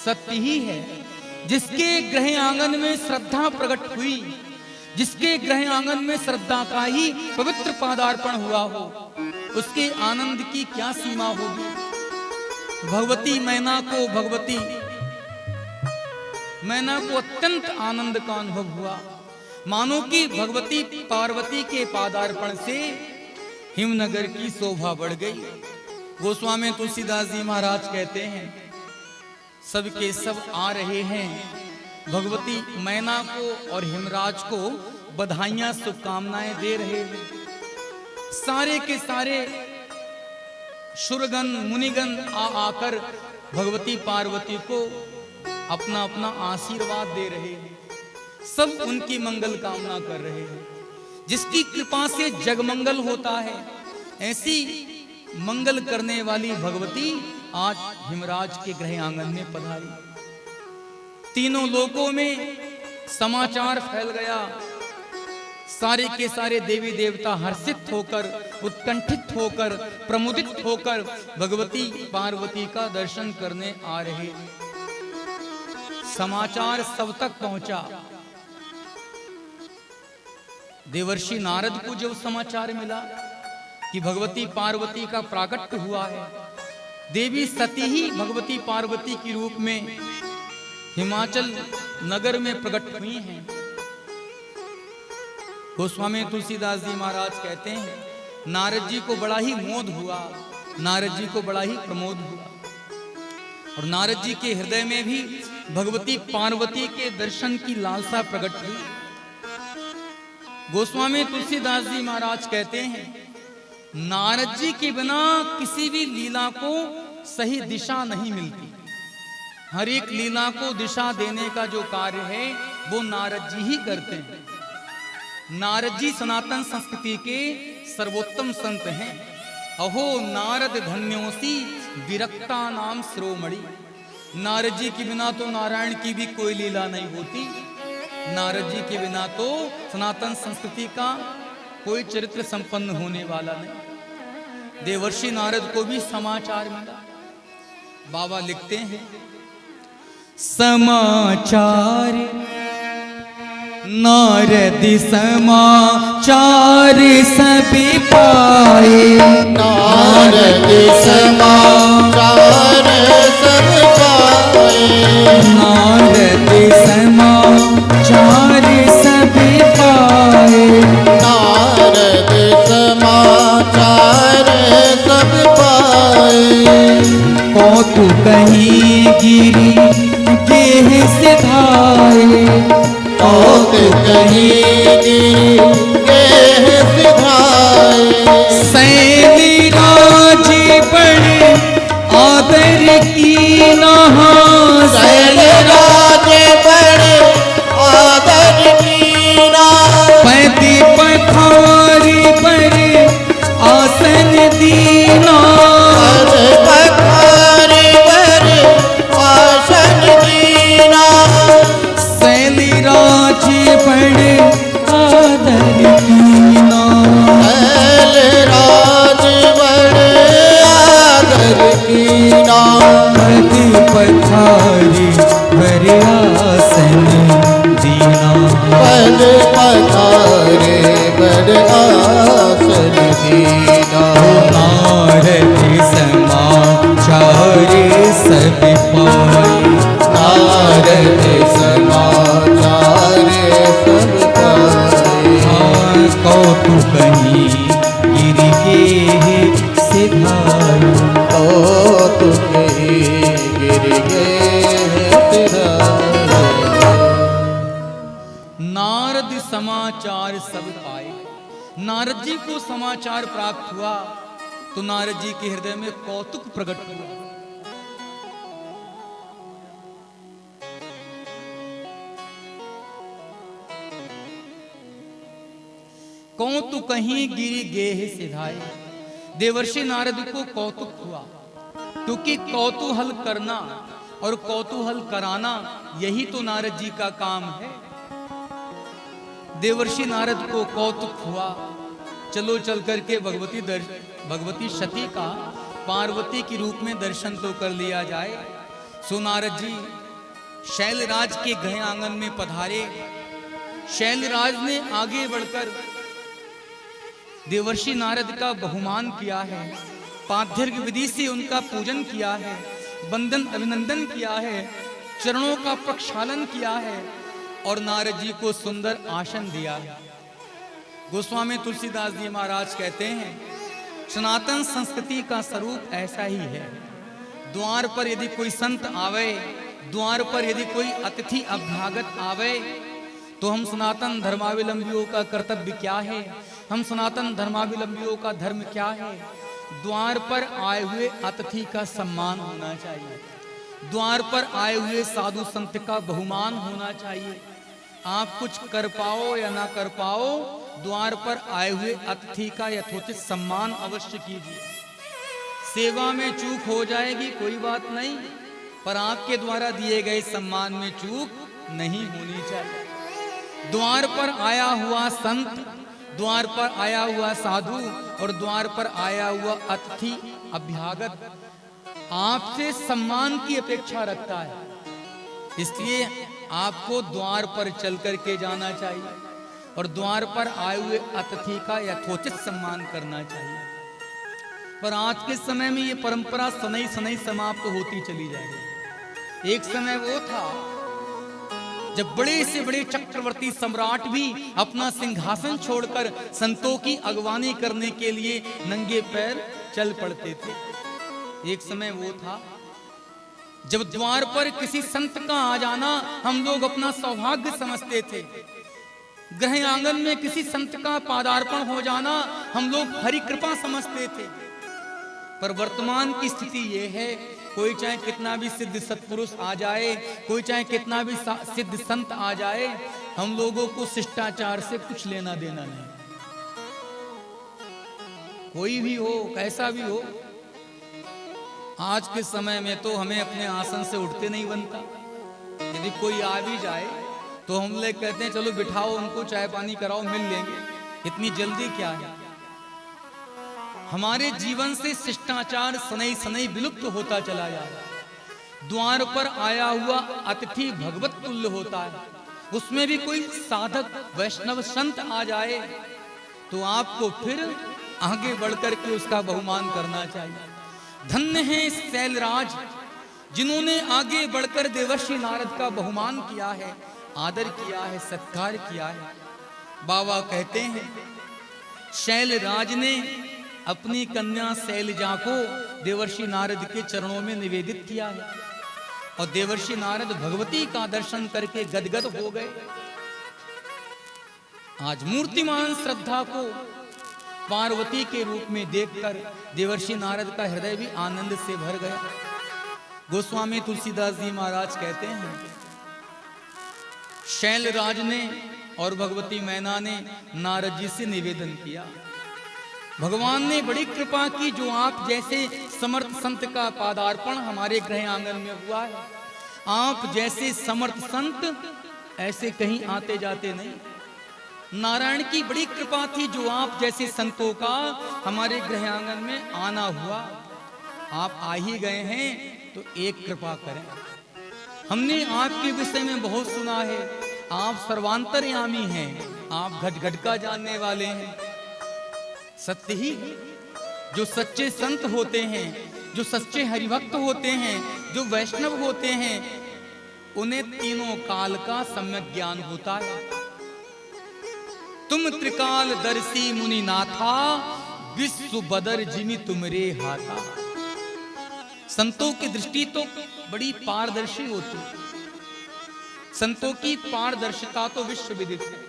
सत्य ही है। जिसके गृह आंगन में श्रद्धा प्रकट हुई, जिसके गृह आंगन में श्रद्धा का ही पवित्र पादार्पण हुआ हो, उसके आनंद की क्या सीमा होगी। भगवती मैना को अत्यंत आनंद का अनुभव हुआ, मानो कि भगवती पार्वती के पादार्पण से हिमनगर की शोभा बढ़ गई। गोस्वामी तुलसीदास जी महाराज कहते हैं, सबके सब आ रहे हैं, भगवती मैना को और हिमराज को बधाइयां शुभकामनाएं दे रहे हैं। सारे के सारे शुरगण मुनिगण आकर भगवती पार्वती को अपना अपना आशीर्वाद दे रहे हैं, सब उनकी मंगल कामना कर रहे हैं। जिसकी कृपा से जगमंगल होता है, ऐसी मंगल करने वाली भगवती आज हिमराज के गृह आंगन में पधारी। तीनों लोकों में समाचार फैल गया, सारे के सारे देवी देवता हर्षित होकर, उत्कंठित होकर, प्रमुदित होकर भगवती पार्वती का दर्शन करने आ रहे। समाचार सब तक पहुंचा। देवर्षि नारद को जब समाचार मिला कि भगवती पार्वती का प्राकट्य हुआ है, देवी सती ही भगवती पार्वती के रूप में हिमाचल नगर में प्रकट हुई हैं। गोस्वामी तुलसीदास जी महाराज कहते हैं, नारद जी को बड़ा ही मोद हुआ, नारद जी को बड़ा ही प्रमोद हुआ, और नारद जी के हृदय में भी भगवती पार्वती के दर्शन की लालसा प्रकट हुई। गोस्वामी तुलसीदास जी महाराज कहते हैं, नारद जी के बिना किसी भी लीला को सही दिशा नहीं मिलती। हर एक लीला को दिशा देने का जो कार्य है वो नारद जी ही करते हैं। नारद जी सनातन संस्कृति के सर्वोत्तम संत हैं। अहो नारद धन्योसी विरक्ता नाम शिरोमणि। नारद जी के बिना तो नारायण की भी कोई लीला नहीं होती। नारद जी के बिना तो सनातन संस्कृति का कोई चरित्र संपन्न होने वाला नहीं। देवर्षि नारद को भी समाचार मिला। बाबा लिखते हैं, समाचार नारद समाचार सभी पाए, नारद समाचार सब पाए, नारद समाचार सभी पाए, नारद समाचार सब पाए। कौतुक कहीं गिरी गेह सिधाए, कौतुक कहीं गेह सिधाए। सैनी राज बड़े आदर की नहा, शैल राज बड़े आदर कीना, पैदी पखारी बड़े आसन दीना, पखारे बर आसन दीना। शैली राज बड़े आदर कीना, शैल राज बड़े आदर कीना। पैदी पखारी बड़े आसन दीना, पद पखारे बर आसन दीना। नारद समाचार सब पाए, नारद समाचार सब पाए। कौतुक कहीं गिर के सिधाए, कौतुक गिर गए नारद समाचार सब पाए। नारद जी को समाचार प्राप्त हुआ तो नारद जी के हृदय में कौतुक प्रकट हुआ। कौतुक कहीं गिरी गेह सिधाए। देवर्षि नारद को कौतुक हुआ, क्योंकि कौतूहल करना और कौतूहल कराना यही तो नारद जी का काम है। देवर्षि नारद को कौतुक हुआ, चलो चल करके भगवती सती का पार्वती के रूप में दर्शन तो कर लिया जाए। सो नारद जी शैलराज के गृह आंगन में पधारे। शैलराज ने आगे बढ़कर देवर्षि नारद का बहुमान किया है, पाद्यर्घ्य विधि से उनका पूजन किया है, वंदन अभिनंदन किया है, चरणों का प्रक्षालन किया है और नारद जी को सुंदर आसन दिया है। गोस्वामी तुलसीदास जी महाराज कहते हैं, सनातन संस्कृति का स्वरूप ऐसा ही है। द्वार पर यदि कोई संत आवे, द्वार पर यदि कोई अतिथि अभ्यागत आवे, तो हम सनातन धर्मावलंबियों का कर्तव्य क्या है, हम सनातन धर्मावलंबियों का धर्म क्या है? द्वार पर आए हुए अतिथि का सम्मान होना चाहिए, द्वार पर आए हुए साधु संत का बहुमान होना चाहिए। आप कुछ कर पाओ या ना कर पाओ, द्वार पर आए हुए अतिथि का यथोचित सम्मान अवश्य कीजिए। सेवा में चूक हो जाएगी कोई बात नहीं, पर आपके द्वारा दिए गए सम्मान में चूक नहीं होनी चाहिए। द्वार पर आया हुआ संत, द्वार पर आया हुआ साधु और द्वार पर आया हुआ अतिथि अभ्यागत आपसे सम्मान की अपेक्षा रखता है, इसलिए आपको द्वार पर चल करके जाना चाहिए और द्वार पर आए हुए अतिथि का यथोचित सम्मान करना चाहिए। पर आज के समय में ये परंपरा सनई सनई समाप्त होती चली जाएगी। एक समय वो था जब बड़े से बड़े चक्रवर्ती सम्राट भी अपना सिंहासन छोड़कर संतों की अगवानी करने के लिए नंगे पैर चल पड़ते थे। एक समय वो था जब द्वार पर किसी संत का आ जाना हम लोग अपना सौभाग्य समझते थे। गृह आंगन में किसी संत का पादार्पण हो जाना हम लोग हरि कृपा समझते थे। पर वर्तमान की स्थिति ये है, कोई चाहे कितना भी सिद्ध सत्पुरुष आ जाए, कोई चाहे कितना भी सिद्ध संत आ जाए, हम लोगों को शिष्टाचार से कुछ लेना देना नहीं। कोई भी हो, कैसा भी हो, आज के समय में तो हमें अपने आसन से उठते नहीं बनता। यदि कोई आ भी जाए तो हम लोग कहते हैं चलो बिठाओ उनको, चाय पानी कराओ, मिल लेंगे, इतनी जल्दी क्या है। हमारे जीवन से शिष्टाचार सनई सनई विलुप्त होता चला जा रहा है। द्वार पर आया हुआ अतिथि भगवत तुल्य होता है। उसमें भी कोई साधक वैष्णव संत आ जाए तो आपको फिर आगे बढ़कर के उसका बहुमान करना चाहिए। धन्य है शैलराज जिन्होंने आगे बढ़कर देवर्षि नारद का बहुमान किया है, आदर किया है, सत्कार किया है। बाबा कहते हैं शैलराज ने अपनी कन्या शैलजा को देवर्षि नारद के चरणों में निवेदित किया है और देवर्षि नारद भगवती का दर्शन करके गदगद हो गए। आज मूर्तिमान श्रद्धा को पार्वती के रूप में देखकर देवर्षि नारद का हृदय भी आनंद से भर गया। गोस्वामी तुलसीदास जी महाराज कहते हैं शैलराज ने और भगवती मैना ने नारद जी से निवेदन किया, भगवान ने बड़ी कृपा की जो आप जैसे समर्थ संत का पादार्पण हमारे गृह आंगन में हुआ है। आप जैसे समर्थ संत ऐसे कहीं आते जाते नहीं। नारायण की बड़ी कृपा थी जो आप जैसे संतों का हमारे गृह आंगन में आना हुआ। आप आ ही गए हैं तो एक कृपा करें। हमने आपके विषय में बहुत सुना है, आप सर्वांतर्यामी हैं, आप घट घट का जानने वाले हैं। सत्य ही जो सच्चे संत होते हैं, जो सच्चे हरिभक्त होते हैं, जो वैष्णव होते हैं, उन्हें तीनों काल का सम्यक ज्ञान होता है। तुम त्रिकाल दर्शी मुनि नाथा, विश्व बदर जिमि तुमरे हाथा। संतों की दृष्टि तो बड़ी पारदर्शी होती है, संतों की पारदर्शिता तो विश्व विदित है।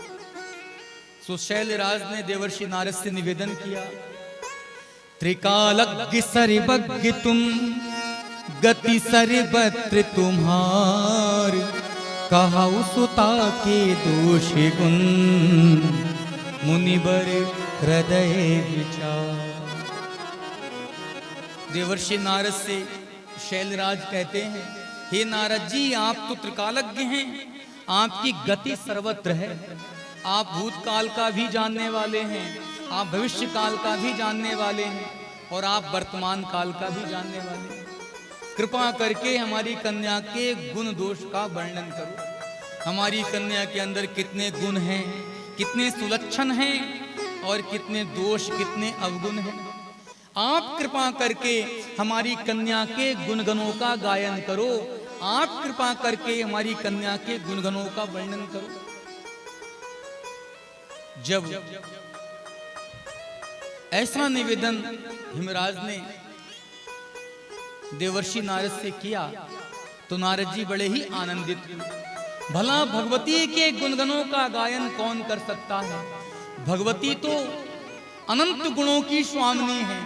सो शैलराज ने देवर्षि नारद से निवेदन किया, त्रिकालज्ञ सर्वज्ञ तुम, गति सर्वत्र तुम्हार, कहाउ सुता के दोष गुण, मुनिवर हृदय विचार। देवर्षि नारद से शैलराज कहते हैं, हे नारद जी आप तो त्रिकालज्ञ हैं, आपकी गति सर्वत्र है। आप भूतकाल का भी जानने वाले हैं, आप भविष्य काल का भी जानने वाले हैं और आप वर्तमान काल का भी जानने वाले हैं। कृपा करके हमारी कन्या के गुण दोष का वर्णन करो। हमारी कन्या के अंदर कितने गुण हैं, कितने सुलक्षण हैं और कितने दोष, कितने अवगुण हैं। आप कृपा करके हमारी कन्या के गुणगणों का गायन करो। आप कृपा करके हमारी कन्या के गुणगणों का वर्णन करो। जब ऐसा निवेदन हिमराज ने देवर्षि नारद से किया तो नारद जी बड़े ही आनंदित हुए। भला भगवती के गुणगणों का गायन कौन कर सकता है? भगवती तो अनंत गुणों की स्वामिनी है।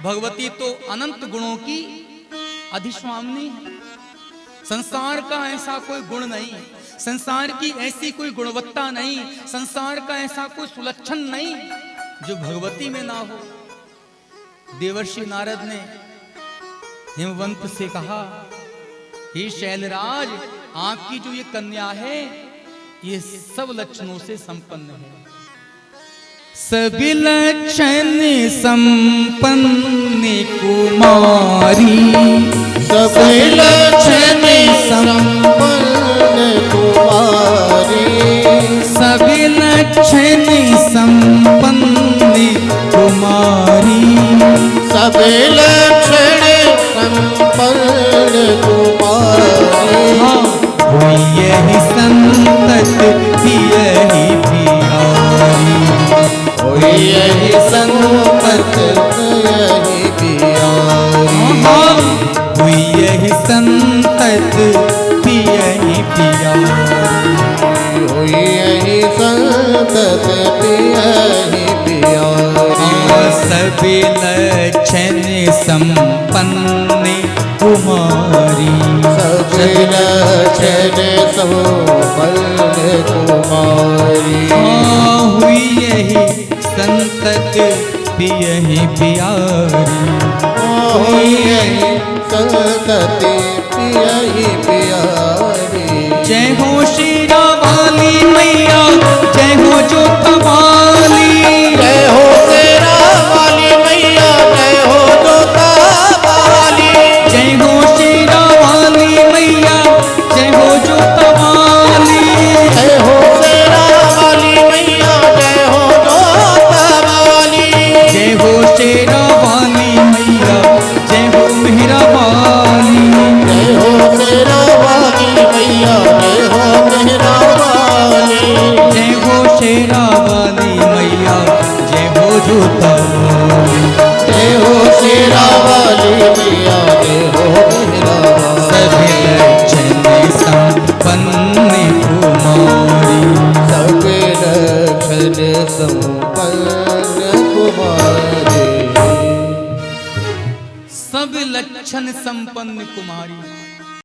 भगवती तो अनंत गुणों की अधिस्वामिनी है। संसार का ऐसा कोई गुण नहीं, संसार की ऐसी कोई गुणवत्ता नहीं, संसार का ऐसा कोई सुलक्षण नहीं जो भगवती में ना हो। देवर्षि नारद ने हिमवंत से कहा, हे शैलराज, आपकी जो ये कन्या है ये सब लक्षणों से संपन्न है। सभी लक्षण संपन्न कुमारी, सभी लक्षण संपन्न कुमारी, सभी लक्षण संपन्न कुमारी, सभी लक्षण संपन्न कुमारी। हुई यही संतत यही प्यारी, हुई यही संपत यही प्यारी, हुई यही संतत यही प्यारी, हुई यही संतत यही प्यारी। सभी लक्षण संपन्न कुमारी, सभी लक्षण संपन्न कुमारी। हुई यही संतत यही प्यारी, हुई यही संतत यही प्यारी। जय हो शेरा वाली मैया, जय हो जोता वाली, जय हो शेरा वाली मैया, जय हो जोता वाली, जय हो शेरा वाली मैया, जय हो जोता वाली, जय हो शेरा वाली मैया, जय हो जोता वाली, जय हो शेरा वाली मैया, जय हो मेहरा वाली, जय हो शेरा वाली मैया, जय हो मेहरा वाली, जय हो शेरा वाली मैया, जय हो जोता वाली, जय हो शेरा वाली मैया, जय हो मेहरा सभी वाली। लक्षण संपन्न कुमारी, सभी लक्षण संपन्न कुमारी, सब लक्षण संपन्न कुमारी।